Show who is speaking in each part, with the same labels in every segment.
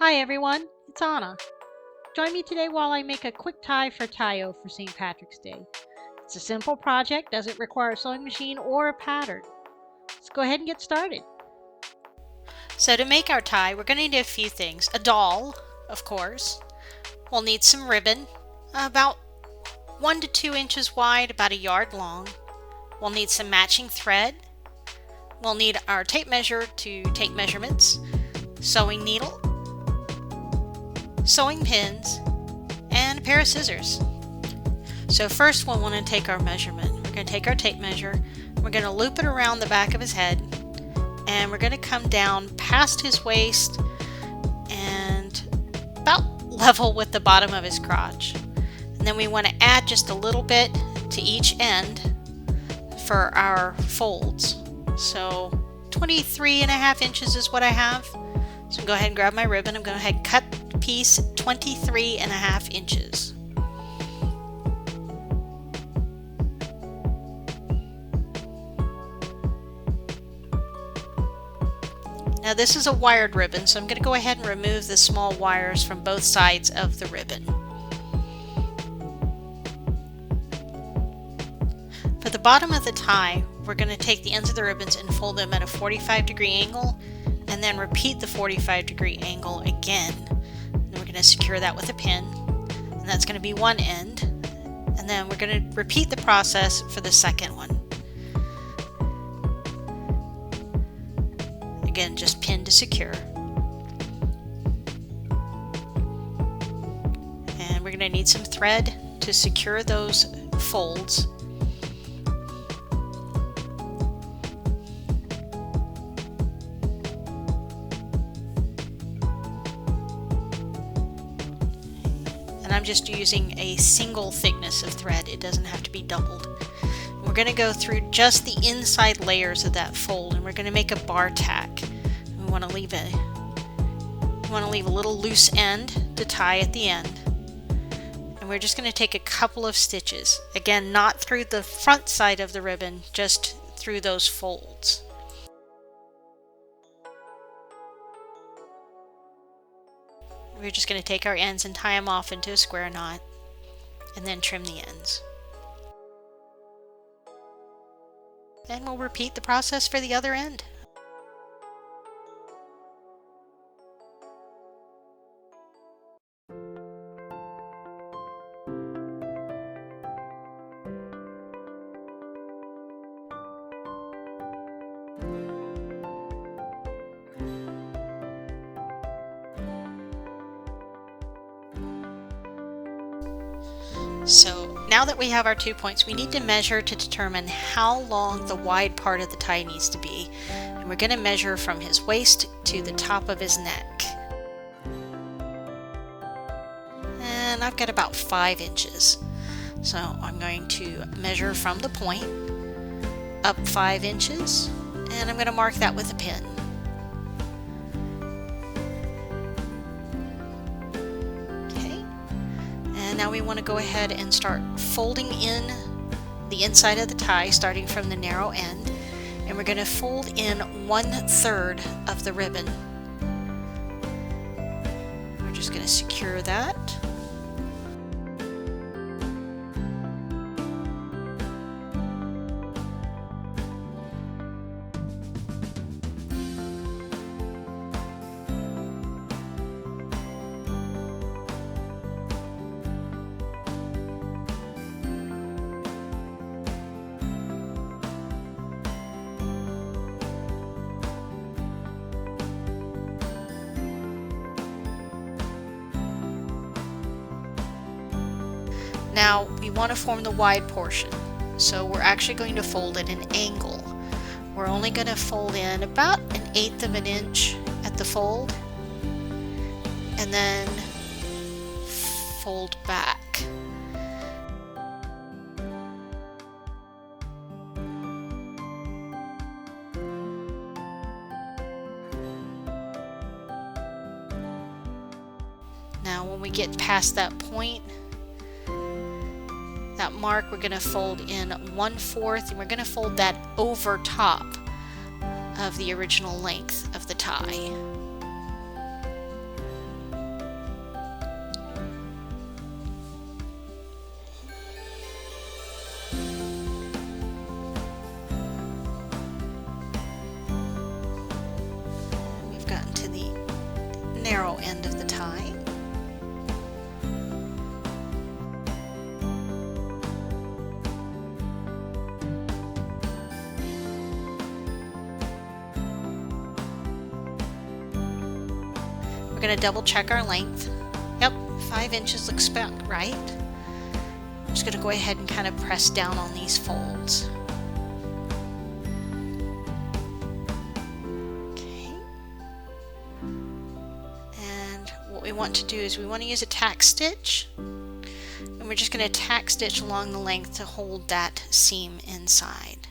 Speaker 1: Hi everyone, it's Anna. Join me today while I make a quick tie for Taiyo for St. Patrick's Day. It's a simple project, doesn't require a sewing machine or a pattern. Let's go ahead and get started. So to make our tie, we're going to need a few things. A doll, of course. We'll need some ribbon, about 1 to 2 inches wide, about a yard long. We'll need some matching thread. We'll need our tape measure to take measurements, sewing needle, sewing pins, and a pair of scissors. So first we'll want to take our measurement. We're going to take our tape measure, we're going to loop it around the back of his head, and we're going to come down past his waist and about level with the bottom of his crotch. And then we want to add just a little bit to each end for our folds. So 23.5 inches is what I have. So go ahead and grab my ribbon. I'm going to go ahead and cut piece 23.5 inches. Now this is a wired ribbon, so I'm going to go ahead and remove the small wires from both sides of the ribbon. For the bottom of the tie, we're going to take the ends of the ribbons and fold them at a 45-degree angle, and then repeat the 45-degree angle again. And we're going to secure that with a pin, and that's going to be one end. And then we're going to repeat the process for the second one. Again, just pin to secure. And we're going to need some thread to secure those folds. And I'm just using a single thickness of thread. It doesn't have to be doubled. We're going to go through just the inside layers of that fold, and we're going to make a bar tack. We want to leave a little loose end to tie at the end. And we're just going to take a couple of stitches. Again, not through the front side of the ribbon, just through those folds. We're just going to take our ends and tie them off into a square knot, and then trim the ends. And we'll repeat the process for the other end. So now that we have our 2 points, we need to measure to determine how long the wide part of the tie needs to be. And we're going to measure from his waist to the top of his neck. And I've got about 5 inches. So I'm going to measure from the point up 5 inches, and I'm going to mark that with a pin. Now we want to go ahead and start folding in the inside of the tie, starting from the narrow end, and we're going to fold in 1/3 of the ribbon. We're just going to secure that. Now we want to form the wide portion, so we're actually going to fold at an angle. We're only going to fold in about 1/8 of an inch at the fold, and then fold back. Now when we get past that point, that mark, we're going to fold in 1/4, and we're going to fold that over top of the original length of the tie. We're going to double check our length. Yep, 5 inches looks about right. I'm just going to go ahead and kind of press down on these folds. Okay. And what we want to do is we want to use a tack stitch. And we're just going to tack stitch along the length to hold that seam inside.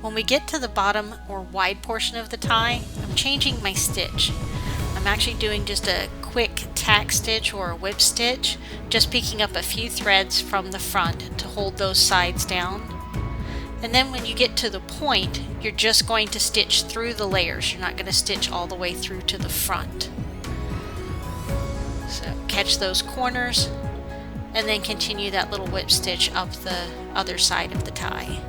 Speaker 1: When we get to the bottom or wide portion of the tie, I'm changing my stitch. I'm actually doing just a quick tack stitch or a whip stitch, just picking up a few threads from the front to hold those sides down. And then when you get to the point, you're just going to stitch through the layers. You're not going to stitch all the way through to the front. So catch those corners and then continue that little whip stitch up the other side of the tie.